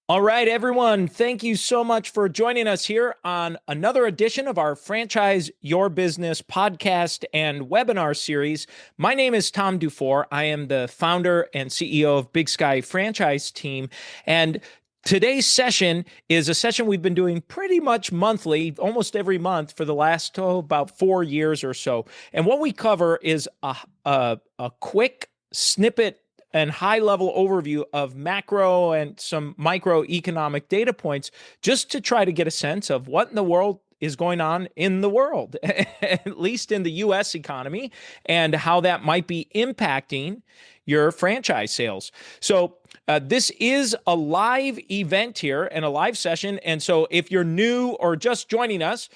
All right, everyone. Thank you so much for joining us here on another edition of our Franchise Your Business podcast and webinar series. My name is Tom Dufour. I am the founder and CEO of Big Sky Franchise Team. And today's session is a session we've been doing pretty much monthly, almost every month for the last about 4 years or so. And what we cover is a quick snippet and high-level overview of macro and some microeconomic data points just to try to get a sense of what in the world is going on in the world, at least in the US economy, and how that might be impacting your franchise sales. So this is a live event here and a live session. And so if you're new or just joining us,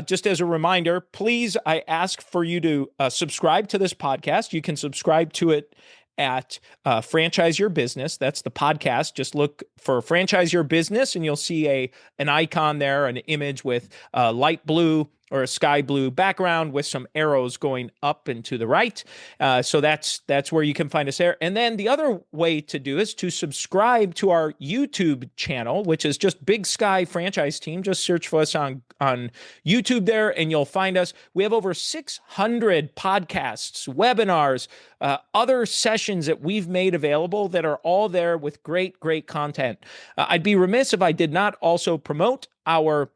just as a reminder, please, I ask for you to subscribe to this podcast. You can subscribe to it at Franchise Your Business. That's the podcast. Just look for Franchise Your Business and you'll see an icon there, an image with light blue or a sky blue background with some arrows going up and to the right. So that's where you can find us there. And then the other way to do is to subscribe to our YouTube channel, which is just Big Sky Franchise Team. Just search for us on YouTube there and you'll find us. We have over 600 podcasts, webinars, other sessions that we've made available that are all there with great content. I'd be remiss if I did not also promote our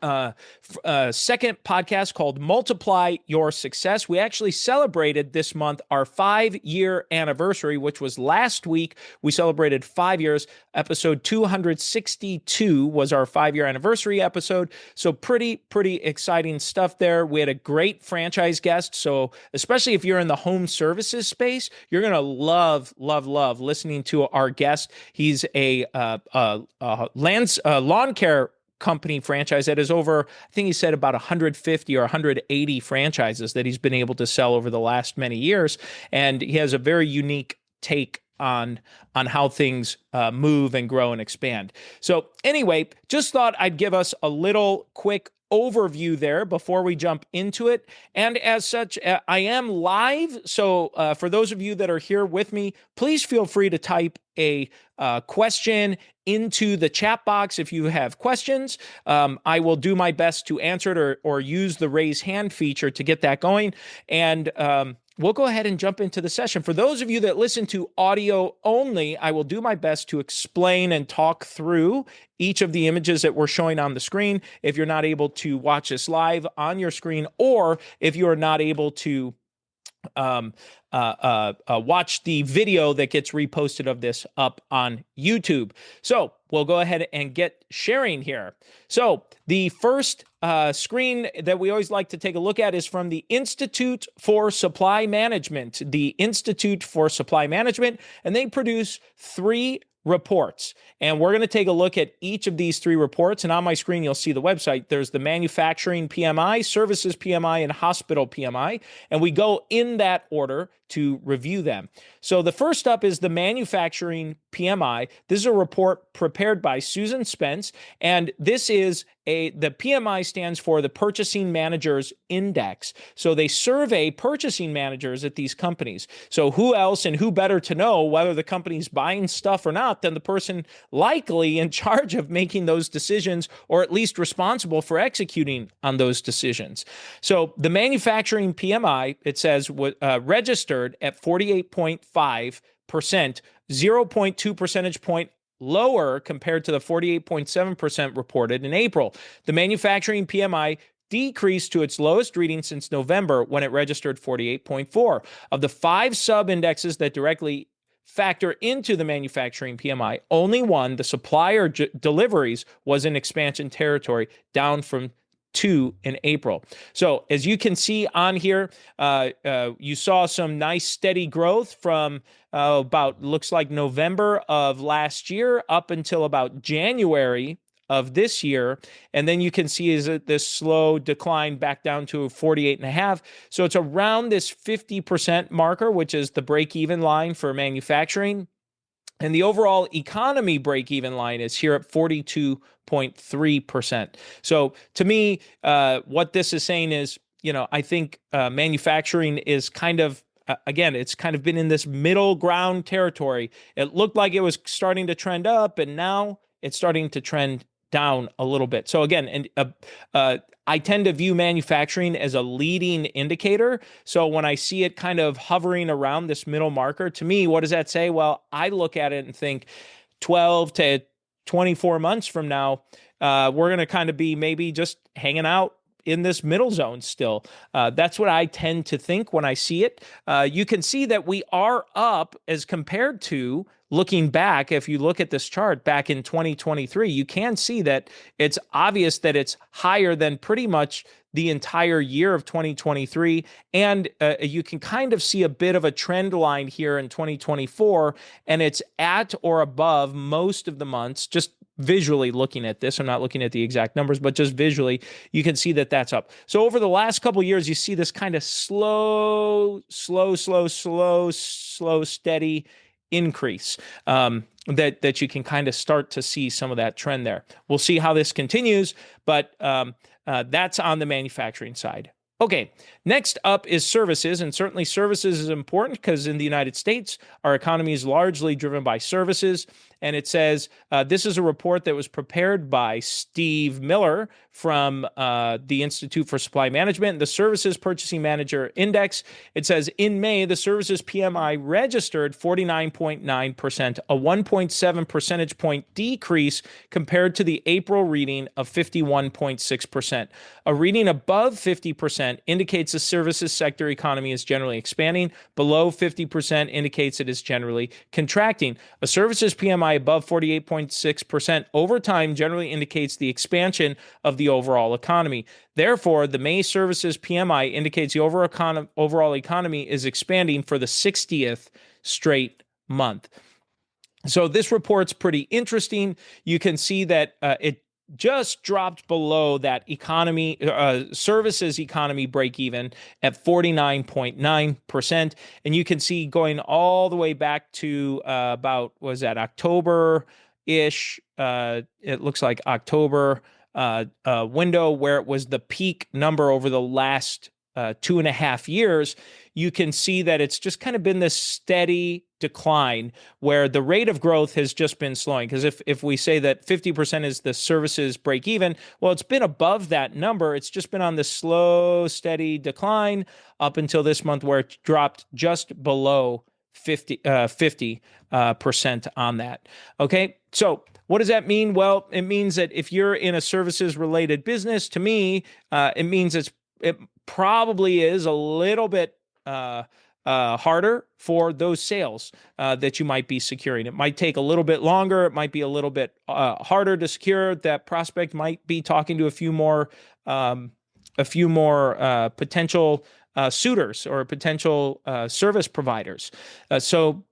second podcast called Multiply Your Success. We actually celebrated this month our 5-year anniversary, which was last week. We celebrated 5 years. Episode 262 was our 5-year anniversary episode. So pretty exciting stuff there. We had a great franchise guest. So especially if you're in the home services space, you're going to love listening to our guest. He's a lawn care company franchise that is over, I think he said about 150 or 180 franchises that he's been able to sell over the last many years. And he has a very unique take on how things move and grow and expand. So anyway, just thought I'd give us a little quick overview there before we jump into it. And as such, I am live. So for those of you that are here with me, please feel free to type a question into the chat box if you have questions. I will do my best to answer it or use the raise hand feature to get that going. And we'll go ahead and jump into the session. For those of you that listen to audio only, I will do my best to explain and talk through each of the images that we're showing on the screen. If you're not able to watch this live on your screen, or if you are not able to watch the video that gets reposted of this up on YouTube. So we'll go ahead and get sharing here. So the first screen that we always like to take a look at is from the Institute for Supply Management. The Institute for Supply Management, and they produce 3 reports. And we're going to take a look at each of these 3 reports. And on my screen, you'll see the website. There's the manufacturing PMI, services PMI, and hospital PMI. And we go in that order to review them. So the first up is the manufacturing PMI. This is a report prepared by Susan Spence. And this is the PMI stands for the Purchasing Managers Index. So they survey purchasing managers at these companies. So who else and who better to know whether the company's buying stuff or not than the person likely in charge of making those decisions, or at least responsible for executing on those decisions. So the manufacturing PMI, it says, registered at 48.5%, 0.2 percentage point lower compared to the 48.7% reported in April. The manufacturing PMI decreased to its lowest reading since November, when it registered 48.4. Of the 5 sub-indexes that directly factor into the manufacturing PMI, only one, the supplier deliveries, was in expansion territory, down from 2 in April. So as you can see on here, you saw some nice steady growth from about, looks like November of last year up until about January of this year. And then you can see is this slow decline back down to 48.5. So it's around this 50% marker, which is the break-even line for manufacturing. And the overall economy break-even line is here at 42.3%. So to me, what this is saying is, I think manufacturing is kind of, again, it's kind of been in this middle ground territory. It looked like it was starting to trend up, and now it's starting to trend down a little bit. So again, I tend to view manufacturing as a leading indicator. So when I see it kind of hovering around this middle marker, to me, what does that say? Well, I look at it and think 12 to 24 months from now, we're going to kind of be maybe just hanging out in this middle zone still. That's what I tend to think when I see it. You can see that we are up as compared to looking back. If you look at this chart back in 2023, you can see that it's obvious that it's higher than pretty much the entire year of 2023. And you can kind of see a bit of a trend line here in 2024, and it's at or above most of the months. Just visually looking at this, I'm not looking at the exact numbers, but just visually, you can see that that's up. So over the last couple of years, you see this kind of slow, steady increase that you can kind of start to see some of that trend there. We'll see how this continues, but that's on the manufacturing side. Okay, next up is services, and certainly services is important because in the United States, our economy is largely driven by services. And it says this is a report that was prepared by Steve Miller from the Institute for Supply Management, the Services Purchasing Manager Index. It says in May, the services PMI registered 49.9%, a 1.7 percentage point decrease compared to the April reading of 51.6%. A reading above 50% indicates the services sector economy is generally expanding. Below 50% indicates it is generally contracting. A services PMI above 48.6% over time generally indicates the expansion of the overall economy. Therefore, the May services PMI indicates the overall economy is expanding for the 60th straight month. So this report's pretty interesting. You can see that it just dropped below that economy, services economy break even at 49.9%. And you can see going all the way back to about, was that October-ish? It looks like October window where it was the peak number over the last 2.5 years. You can see that it's just kind of been this steady decline where the rate of growth has just been slowing. Because if we say that 50% is the services break even, well, it's been above that number. It's just been on this slow, steady decline up until this month where it dropped just below 50% on that. Okay, so what does that mean? Well, it means that if you're in a services related business, to me, it means it probably is a little bit harder for those sales that you might be securing. It might take a little bit longer. It might be a little bit harder to secure. That prospect might be talking to a few more potential suitors or potential service providers. So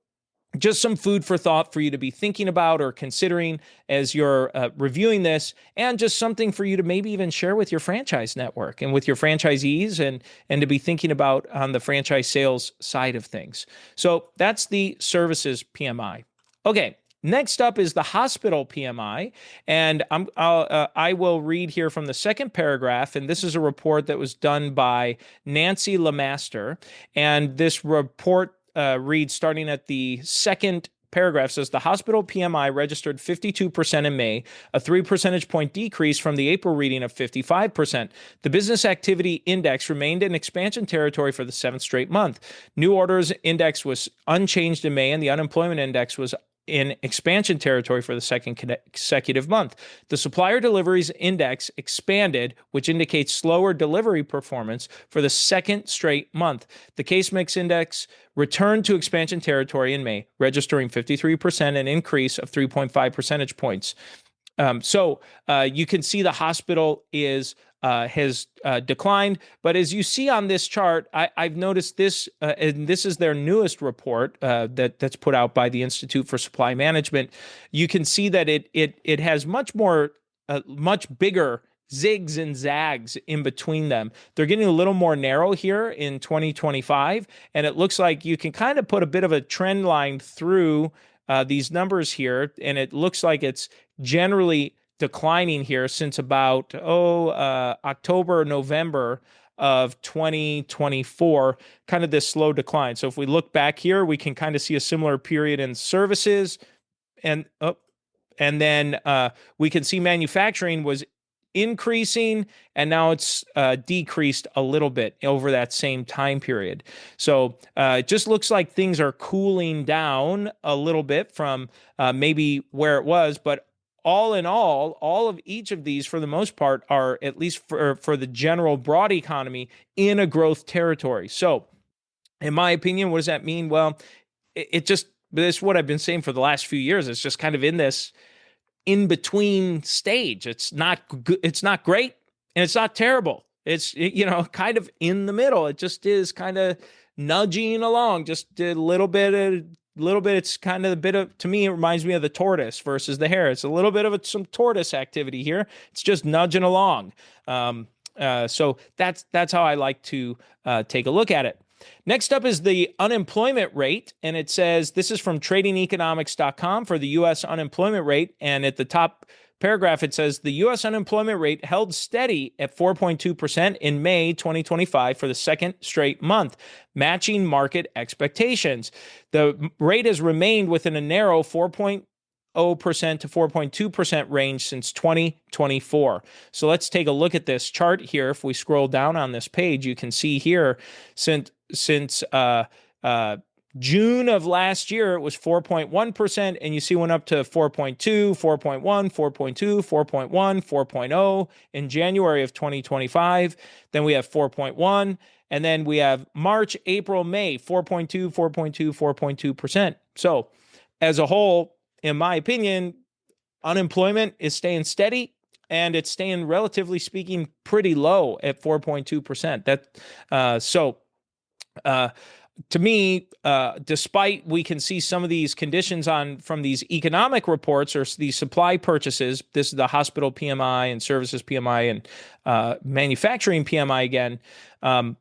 just some food for thought for you to be thinking about or considering as you're reviewing this, and just something for you to maybe even share with your franchise network and with your franchisees and to be thinking about on the franchise sales side of things. So that's the services PMI. Okay. Next up is the hospital PMI, and I will read here from the second paragraph, and this is a report that was done by Nancy Lemaster, and this report reads, starting at the second paragraph, says the hospital PMI registered 52% in May, a 3 percentage point decrease from the April reading of 55%. The business activity index remained in expansion territory for the seventh straight month. New orders index was unchanged in May, and the unemployment index was in expansion territory for the second consecutive month. The supplier deliveries index expanded, which indicates slower delivery performance for the second straight month. The case mix index returned to expansion territory in May, registering 53%, an increase of 3.5 percentage points. So you can see the hospital has declined. But as you see on this chart, I've noticed this, and this is their newest report that's put out by the Institute for Supply Management. You can see that it has much bigger zigs and zags in between them. They're getting a little more narrow here in 2025, and it looks like you can kind of put a bit of a trend line through these numbers here, and it looks like it's generally declining here since about October, November of 2024, kind of this slow decline. So if we look back here, we can kind of see a similar period in services, and And then we can see manufacturing was increasing, and now it's decreased a little bit over that same time period. So it just looks like things are cooling down a little bit from maybe where it was, but all in all of each of these, for the most part, are, at least for the general broad economy, in a growth territory. So, in my opinion, what does that mean? Well, it just, this is what I've been saying for the last few years. It's just kind of in this in between stage. It's not good, it's not great, and it's not terrible. It's, kind of in the middle. It just is kind of nudging along, just a little bit. It's kind of a bit of, to me, it reminds me of the tortoise versus the hare. It's a little bit of some tortoise activity here. It's just nudging along. So that's how I like to take a look at it. Next up is the unemployment rate, and it says, this is from tradingeconomics.com for the U.S. unemployment rate, and at the top paragraph it says the U.S. unemployment rate held steady at 4.2% in May 2025 for the second straight month, matching market expectations. The rate has remained within a narrow 4.0% to 4.2% range since 2024. So let's take a look at this chart here. If we scroll down on this page, you can see here since June of last year, it was 4.1%, and you see went up to 4.2, 4.1, 4.2, 4.1, 4.0 in January of 2025. Then we have 4.1, and then we have March, April, May, 4.2, 4.2, 4.2%. So as a whole, in my opinion, unemployment is staying steady, and it's staying, relatively speaking, pretty low at 4.2%. To me, despite we can see some of these conditions from these economic reports or these supply purchases, this is the hospital PMI and services PMI and manufacturing PMI again,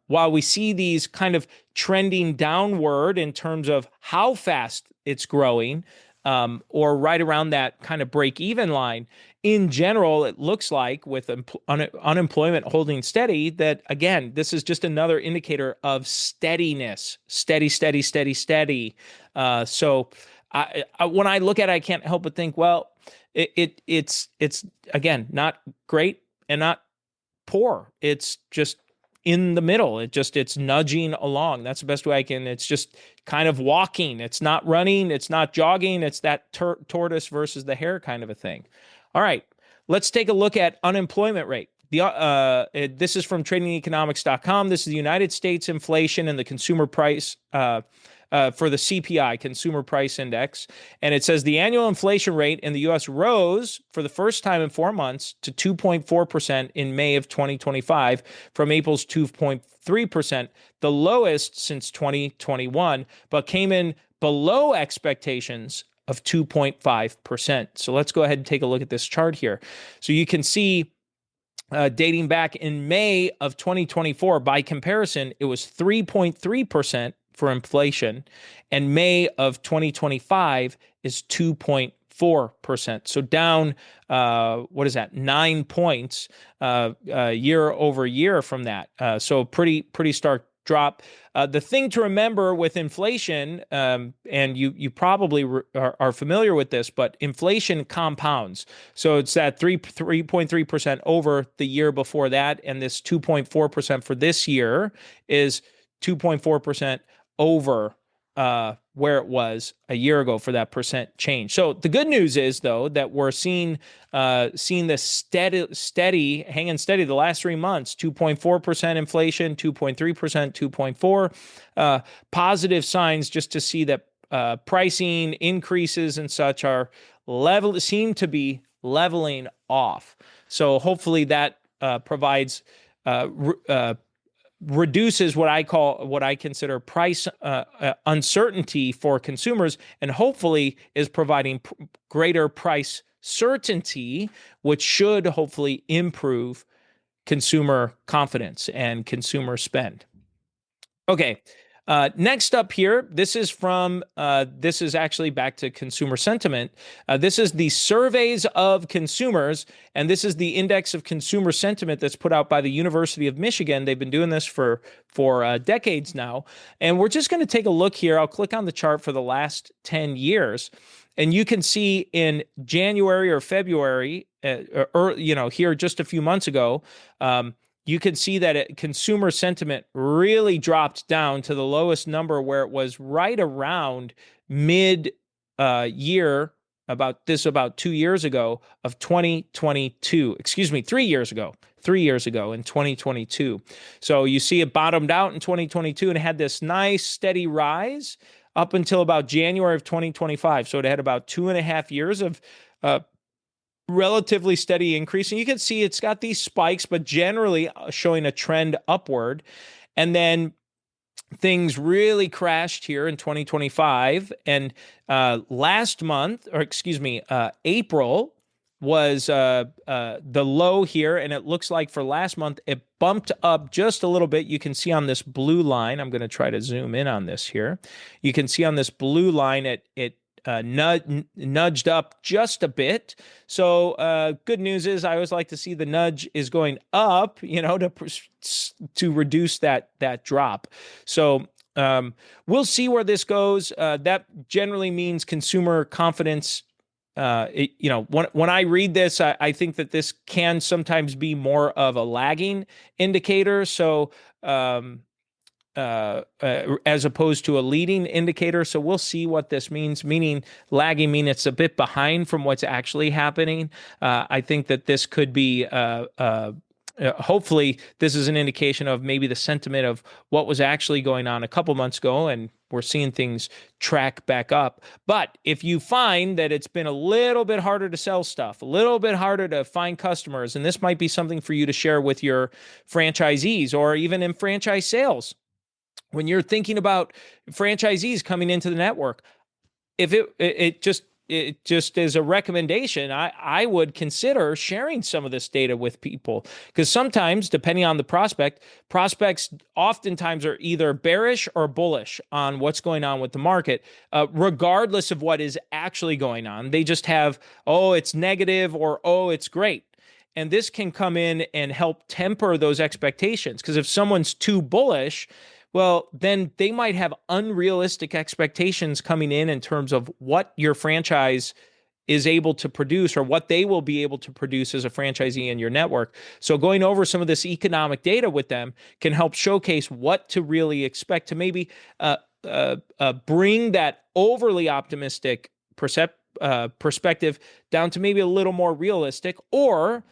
while we see these kind of trending downward in terms of how fast it's growing, or right around that kind of break-even line, in general, it looks like, with unemployment holding steady, that, again, this is just another indicator of steadiness. Steady, steady, steady, steady. So when I look at it, I can't help but think, well, it's again, not great and not poor. It's just in the middle. It's nudging along. That's the best way I can. It's just kind of walking. It's not running. It's not jogging. It's that tortoise versus the hare kind of a thing. All right, let's take a look at unemployment rate. This is from tradingeconomics.com. This is the United States inflation and the consumer price for the CPI, Consumer Price Index. And it says the annual inflation rate in the U.S. rose for the first time in 4 months to 2.4% in May of 2025 from April's 2.3%, the lowest since 2021, but came in below expectations of 2.5%. So let's go ahead and take a look at this chart here. So you can see dating back in May of 2024, by comparison, it was 3.3% for inflation, and May of 2025 is 2.4%. So down, 9 points year over year from that. So pretty stark drop. The thing to remember with inflation, and you probably are familiar with this, but inflation compounds. So it's that 3.3% over the year before that, and this 2.4% for this year is 2.4% over where it was a year ago for that percent change. So the good news is, though, that we're seeing this steady, hanging steady the last 3 months, 2.4% inflation, 2.3%, 2.4%. Positive signs just to see that pricing increases and such seem to be leveling off. So hopefully that provides reduces what I consider price uncertainty for consumers, and hopefully is providing greater price certainty, which should hopefully improve consumer confidence and consumer spend. Okay, Next up here, this is actually back to consumer sentiment. This is the surveys of consumers, and this is the index of consumer sentiment that's put out by the University of Michigan. They've been doing this for decades now. And we're just going to take a look here. I'll click on the chart for the last 10 years. And you can see in January or February, here just a few months ago, you can see that consumer sentiment really dropped down to the lowest number where it was right around mid year about 2 years ago of 2022. Excuse me, 3 years ago. 3 years ago in 2022. So you see it bottomed out in 2022 and had this nice steady rise up until about January of 2025. So it had about 2.5 years of relatively steady increase. And you can see it's got these spikes, but generally showing a trend upward. And then things really crashed here in 2025. And last month, or excuse me, April was the low here. And it looks like for last month, it bumped up just a little bit. You can see on this blue line, I'm going to try to zoom in on this here. You can see on this blue line, it nudged up just a bit. So good news is I always like to see the nudge is going up, to reduce that drop. So we'll see where this goes. That generally means consumer confidence. When I read this, I think that this can sometimes be more of a lagging indicator. So as opposed to a leading indicator. So we'll see what this means, meaning lagging, mean it's a bit behind from what's actually happening. I think that this could be, hopefully this is an indication of maybe the sentiment of what was actually going on a couple months ago, and we're seeing things track back up. But if you find that it's been a little bit harder to sell stuff, a little bit harder to find customers, and this might be something for you to share with your franchisees or even in franchise sales, when you're thinking about franchisees coming into the network, if it just as a recommendation, I would consider sharing some of this data with people, because sometimes, depending on the prospects oftentimes are either bearish or bullish on what's going on with the market, regardless of what is actually going on. They just have, oh, it's negative, or oh, it's great. And this can come in and help temper those expectations, because if someone's too bullish, well, then they might have unrealistic expectations coming in terms of what your franchise is able to produce or what they will be able to produce as a franchisee in your network. So going over some of this economic data with them can help showcase what to really expect to maybe bring that overly optimistic perspective down to maybe a little more realistic, or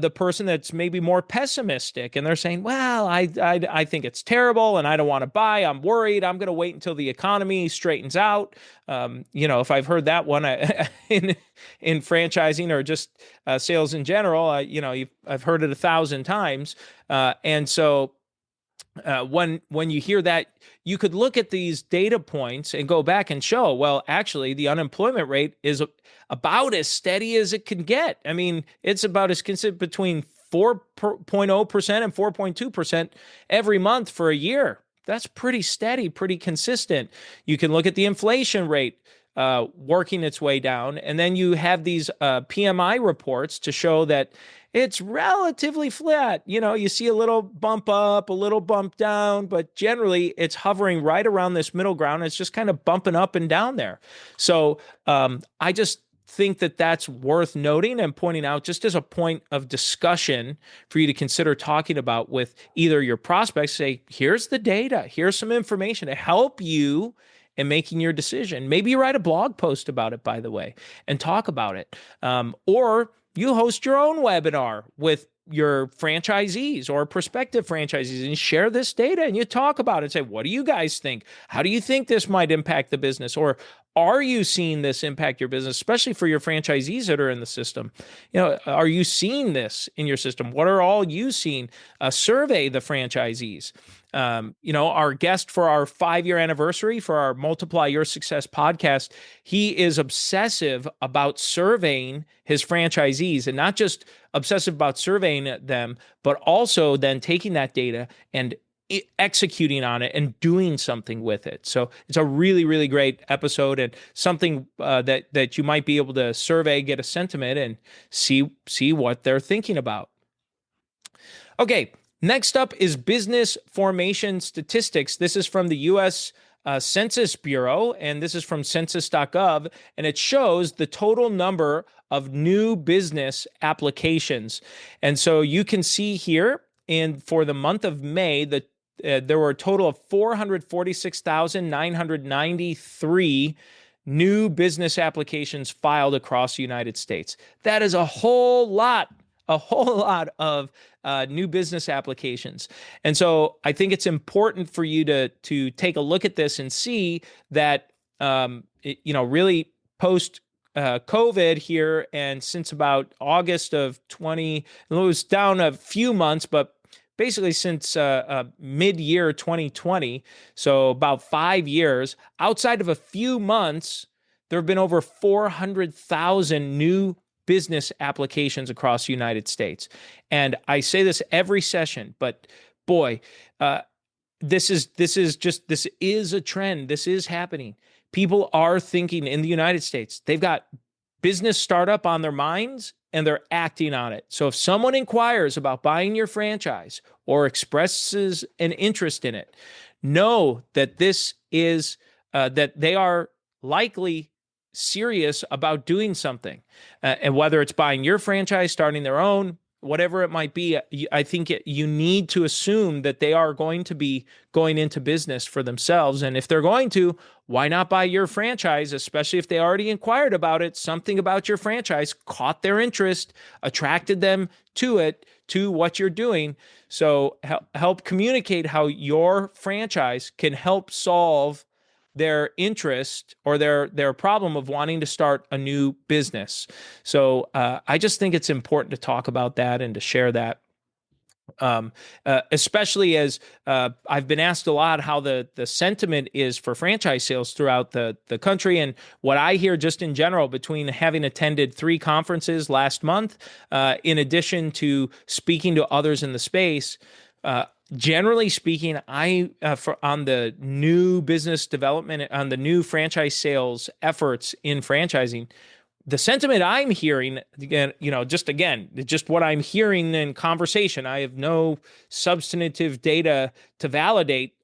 the person that's maybe more pessimistic and they're saying, well, I think it's terrible and I don't want to buy. I'm worried. I'm going to wait until the economy straightens out. If I've heard that one in franchising or just sales in general, I've heard it 1,000 times. And so when you hear that, you could look at these data points and go back and show, well, actually, the unemployment rate is about as steady as it can get. I mean, it's about as consistent between 4.0% and 4.2% every month for a year. That's pretty steady, pretty consistent. You can look at the inflation rate working its way down. And then you have these PMI reports to show that it's relatively flat. You see a little bump up, a little bump down, but generally it's hovering right around this middle ground. It's just kind of bumping up and down there. So I just think that that's worth noting and pointing out just as a point of discussion for you to consider talking about with either your prospects. Say, here's the data, here's some information to help you in making your decision. Maybe you write a blog post about it, by the way, and talk about it. Or you host your own webinar with your franchisees or prospective franchisees and share this data and you talk about it and say, what do you guys think? How do you think this might impact the business? Or are you seeing this impact your business, especially for your franchisees that are in the system? Are you seeing this in your system? What are all you seeing? Survey the franchisees. Our guest for our 5-year anniversary for our Multiply Your Success podcast, he is obsessive about surveying his franchisees, and not just obsessive about surveying them, but also then taking that data and executing on it and doing something with it. So it's a really, really great episode, and something that you might be able to survey, get a sentiment, and see what they're thinking about. Okay, next up is business formation statistics. This is from the U.S. Census Bureau, and this is from census.gov, and it shows the total number of new business applications. And so you can see here, for the month of May, there were a total of 446,993 new business applications filed across the United States. That is a whole lot of new business applications. And so I think it's important for you to take a look at this and see that, really post COVID here, and since about August of 20, it was down a few months, but basically since mid-year 2020, so about 5 years, outside of a few months, there have been over 400,000 new business applications across the United States. And I say this every session, but boy, this is a trend. This is happening. People are thinking in the United States. They've got business startup on their minds, and they're acting on it. So if someone inquires about buying your franchise or expresses an interest in it, know that this is that they are likely serious about doing something. And whether it's buying your franchise, starting their own, whatever it might be, I think you need to assume that they are going to be going into business for themselves. And if they're going to, why not buy your franchise, especially if they already inquired about it? Something about your franchise caught their interest, attracted them to it, to what you're doing. So help communicate how your franchise can help solve their interest or their problem of wanting to start a new business. So I just think it's important to talk about that and to share that. Especially as I've been asked a lot how the sentiment is for franchise sales throughout the country. And what I hear just in general, between having attended 3 conferences last month, in addition to speaking to others in the space, generally speaking, on the new business development, on the new franchise sales efforts in franchising, the sentiment I'm hearing, again, just what I'm hearing in conversation. I have no substantive data to validate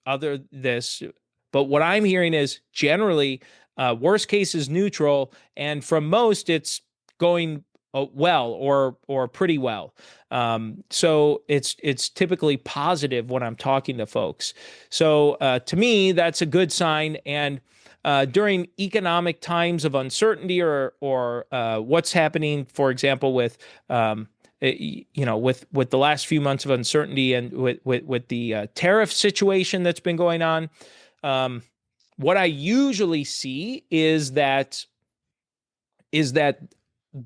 this, but what I'm hearing is generally worst case is neutral, and from most it's going well or pretty well. So it's typically positive when I'm talking to folks. So to me, that's a good sign. And during economic times of uncertainty or what's happening, for example, with with the last few months of uncertainty and with the tariff situation that's been going on, what I usually see is that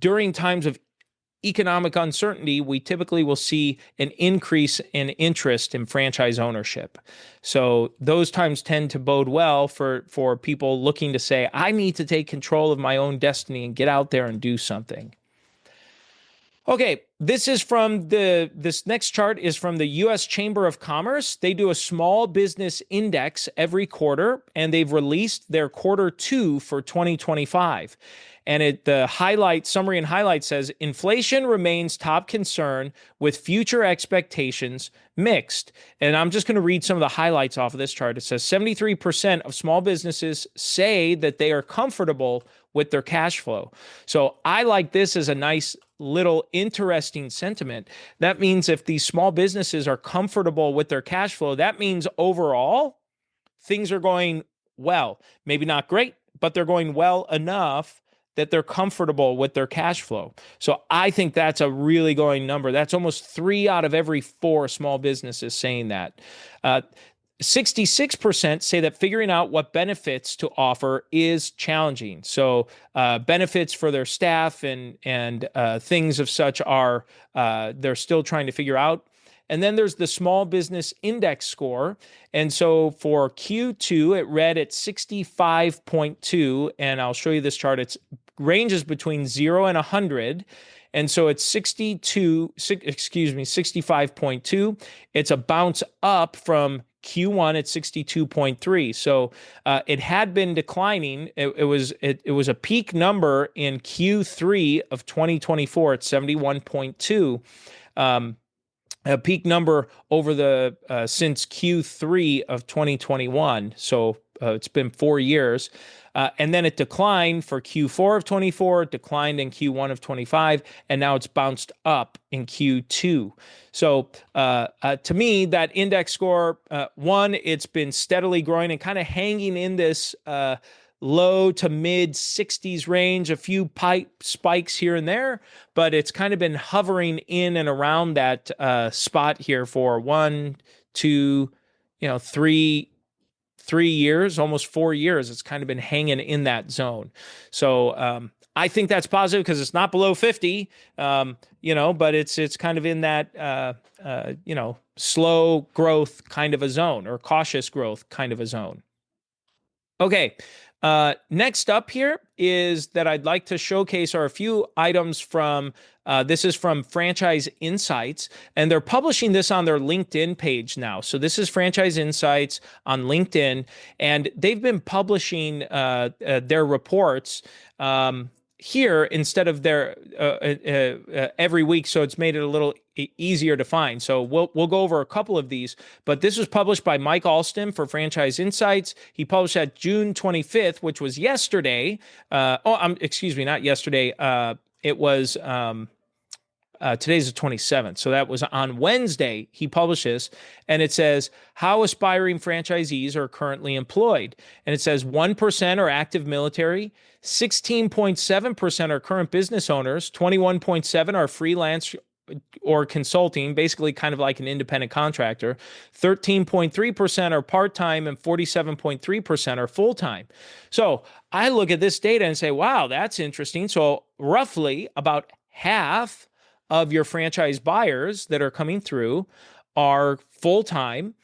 during times of economic uncertainty, we typically will see an increase in interest in franchise ownership. So those times tend to bode well for people looking to say, I need to take control of my own destiny and get out there and do something. Okay, this next chart is from the U.S. Chamber of Commerce. They do a small business index every quarter, and they've released their quarter 2 for 2025. And the summary and highlight says, inflation remains top concern with future expectations mixed. And I'm just going to read some of the highlights off of this chart. It says 73% of small businesses say that they are comfortable with their cash flow. So I like this as a nice little interesting sentiment. That means if these small businesses are comfortable with their cash flow, that means overall things are going well. Maybe not great, but they're going well enough that they're comfortable with their cash flow. So I think that's a really going number. That's almost 3 out of every 4 small businesses saying that. 66% say that figuring out what benefits to offer is challenging. So benefits for their staff and things of such are they're still trying to figure out. And then there's the small business index score. And so for Q2, it read at 65.2. And I'll show you this chart. It's ranges between 0 and 100. And so it's 65.2. It's a bounce up from Q1 at 62.3. So it had been declining. It was a peak number in Q3 of 2024 at 71.2. A peak number over the since Q3 of 2021. So it's been 4 years. And then it declined for Q4 of 24, it declined in Q1 of 25, and now it's bounced up in Q2. So to me, that index score, one, it's been steadily growing and kind of hanging in this low to mid 60s range, a few spikes here and there, but it's kind of been hovering in and around that spot here for 1, 2, 3 years, almost 4 years. It's kind of been hanging in that zone. So I think that's positive because it's not below 50, but it's kind of in that, slow growth kind of a zone, or cautious growth kind of a zone. Okay. Next up here is that I'd like to showcase are a few items from, this is from Franchise Insights, and they're publishing this on their LinkedIn page now. So this is Franchise Insights on LinkedIn, and they've been publishing their reports here instead of their every week. So it's made it a little easier to find. So we'll go over a couple of these, but this was published by Mike Alston for Franchise Insights. He published that June 25th, which was yesterday. Excuse me, not yesterday. It was today's the 27th. So that was on Wednesday. He published this, and it says how aspiring franchisees are currently employed. And it says 1% are active military, 16.7% are current business owners, 21.7% are freelance or consulting, basically kind of like an independent contractor. 13.3% are part-time and 47.3% are full-time. So I look at this data and say, wow, that's interesting. So roughly about half of your franchise buyers that are coming through are full-time.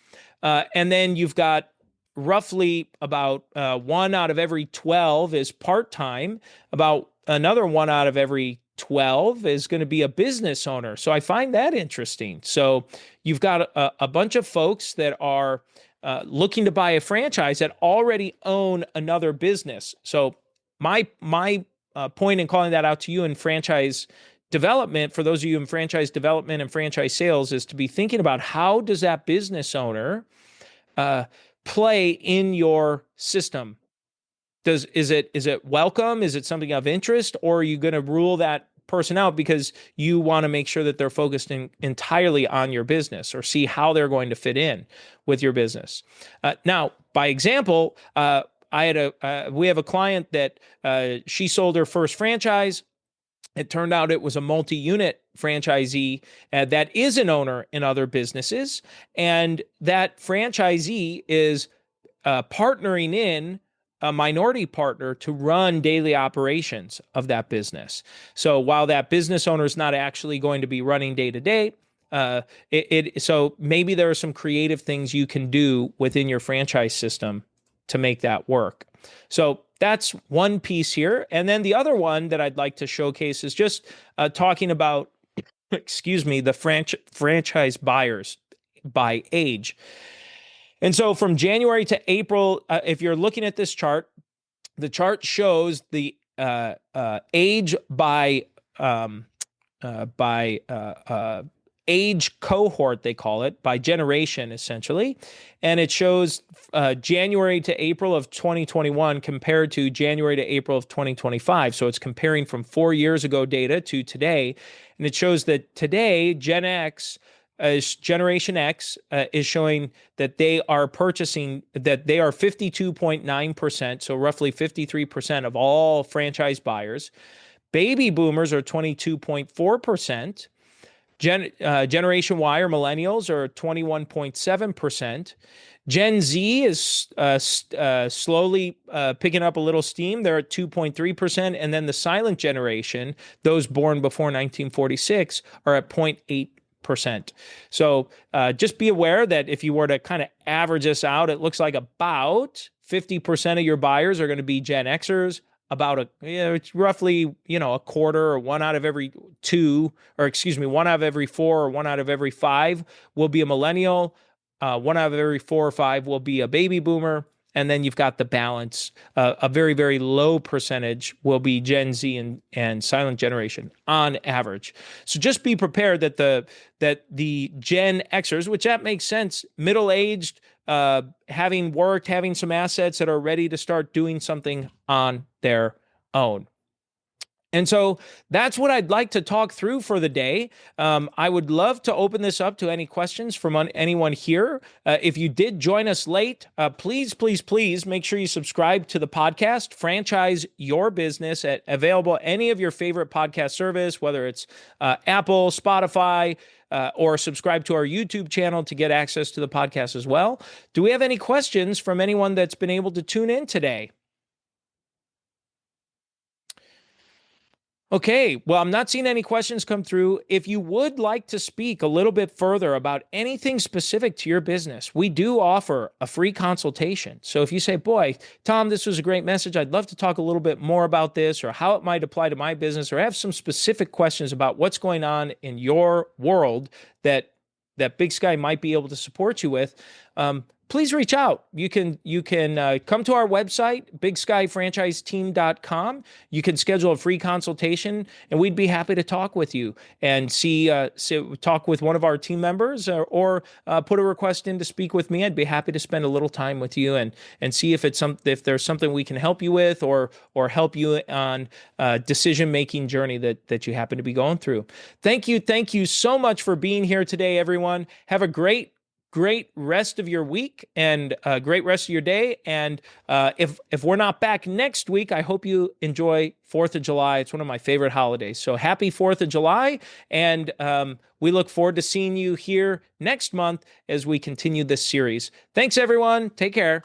And then you've got roughly about 1 out of every 12 is part-time. About another 1 out of every 12 is going to be a business owner. So I find that interesting. So you've got a bunch of folks that are looking to buy a franchise that already own another business. So my point in calling that out to you in franchise development, for those of you in franchise development and franchise sales, is to be thinking about how does that business owner play in your system? Is it welcome? Is it something of interest? Or are you going to rule that person out because you want to make sure that they're focused entirely on your business, or see how they're going to fit in with your business? Now, by example, we have a client that she sold her first franchise. It turned out it was a multi-unit franchisee that is an owner in other businesses, and that franchisee is partnering in a minority partner to run daily operations of that business. So while that business owner is not actually going to be running day to day, so maybe there are some creative things you can do within your franchise system to make that work. So that's one piece here. And then the other one that I'd like to showcase is just talking about, the franchise buyers by age. And so from January to April, if you're looking at this chart, the chart shows the age by age cohort, they call it, by generation, essentially. And it shows January to April of 2021 compared to January to April of 2025. So it's comparing from 4 years ago data to today. And it shows that today, Generation X is showing that they are purchasing, that they are 52.9%, so roughly 53% of all franchise buyers. Baby boomers are 22.4%. Generation Y, or millennials, are 21.7%. Gen Z is slowly picking up a little steam. They're at 2.3%. And then the silent generation, those born before 1946, are at 0.8%. So just be aware that if you were to kind of average this out, it looks like about 50% of your buyers are going to be Gen Xers, about it's roughly, a quarter, or one out of every two, or excuse me, one out of every four, or one out of every five will be a millennial. One out of every four or five will be a baby boomer. And then you've got the balance. A very, very low percentage will be Gen Z and silent generation on average. So just be prepared that the Gen Xers, which that makes sense, middle-aged, having worked, having some assets that are ready to start doing something on their own. And so that's what I'd like to talk through for the day. I would love to open this up to any questions from anyone here. If you did join us late, please, please, please make sure you subscribe to the podcast, Franchise Your Business, available any of your favorite podcast service, whether it's Apple, Spotify, or subscribe to our YouTube channel to get access to the podcast as well. Do we have any questions from anyone that's been able to tune in today? Okay, well, I'm not seeing any questions come through. If you would like to speak a little bit further about anything specific to your business, we do offer a free consultation. So if you say, boy, Tom, this was a great message, I'd love to talk a little bit more about this, or how it might apply to my business, or have some specific questions about what's going on in your world that Big Sky might be able to support you with, please reach out. You can come to our website, bigskyfranchiseteam.com. You can schedule a free consultation, and we'd be happy to talk with you and talk with one of our team members, or put a request in to speak with me. I'd be happy to spend a little time with you and see if there's something we can help you with, or help you on a decision-making journey that you happen to be going through. Thank you so much for being here today, everyone. Have a great rest of your week, and a great rest of your day. And if we're not back next week, I hope you enjoy 4th of July. It's one of my favorite holidays. So happy 4th of July. And we look forward to seeing you here next month as we continue this series. Thanks, everyone. Take care.